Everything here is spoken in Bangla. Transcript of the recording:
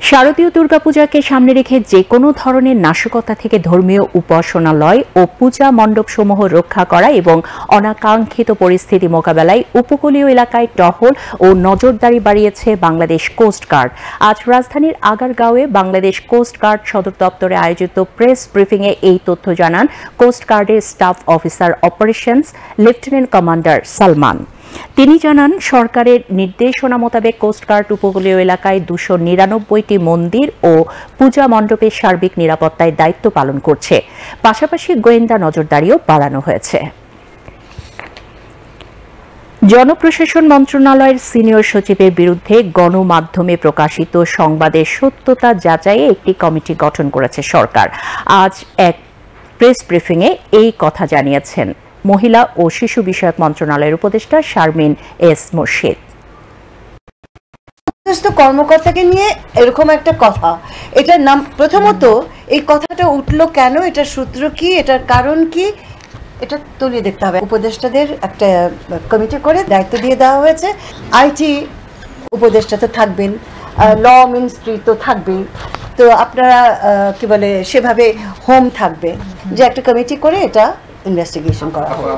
শারদীয় দুর্গাপূজাকে সামনে রেখে যে কোনো ধরনের নাশকতা থেকে ধর্মীয় উপাসনালয় ও পূজা মণ্ডপসমূহ রক্ষা করা এবং অনাকাঙ্ক্ষিত পরিস্থিতি মোকাবেলায় উপকূলীয় এলাকায় টহল ও নজরদারি বাড়িয়েছে বাংলাদেশ কোস্ট গার্ড। আজ রাজধানীর আগারগাঁওয়ে বাংলাদেশ কোস্ট গার্ড সদর দপ্তরে আয়োজিত প্রেস ব্রিফিংয়ে এই তথ্য জানান কোস্ট গার্ডের staff officer operations lieutenant commander Salman. তিনি জানান, সরকারের নির্দেশনা মোতাবেক কোস্টগার্ড উপকূলীয় এলাকায় 299টি মন্দির ও পূজা মণ্ডপের সার্বিক নিরাপত্তায় দায়িত্ব পালন করছে। পাশাপাশি গোয়েন্দা নজরদারিও বাড়ানো হয়েছে। জনপ্রশাসন মন্ত্রণালয়ের সিনিয়র সচিবের বিরুদ্ধে গণমাধ্যমে প্রকাশিত সংবাদের সত্যতা যাচাইয়ে একটি কমিটি গঠন করেছে সরকার। আজ এক প্রেস ব্রিফিংয়ে এই কথা জানিয়েছেন মহিলা ও শিশু বিষয়ক মন্ত্রণালয়ের উপদেষ্টা শারমিন এস মুর্শিদ। কর্মকর্তাকে নিয়ে এরকম একটা কথা, এটার নাম প্রথমত এই কথাটা উঠলো কেন, এটার সূত্র কি, এটার কারণ কি, এটা তুলে দেখতে হবে। উপদেষ্টাদের একটা কমিটি করে দায়িত্ব দিয়ে দেওয়া হয়েছে। আইটি উপদেষ্টা তো থাকবেন, ল মিনিস্ট্রি তো থাকবেই, তো আপনারা কি বলে সেভাবে হোম থাকবে, যে একটা কমিটি করে এটা ইনভেস্টিগেশন করা হবে।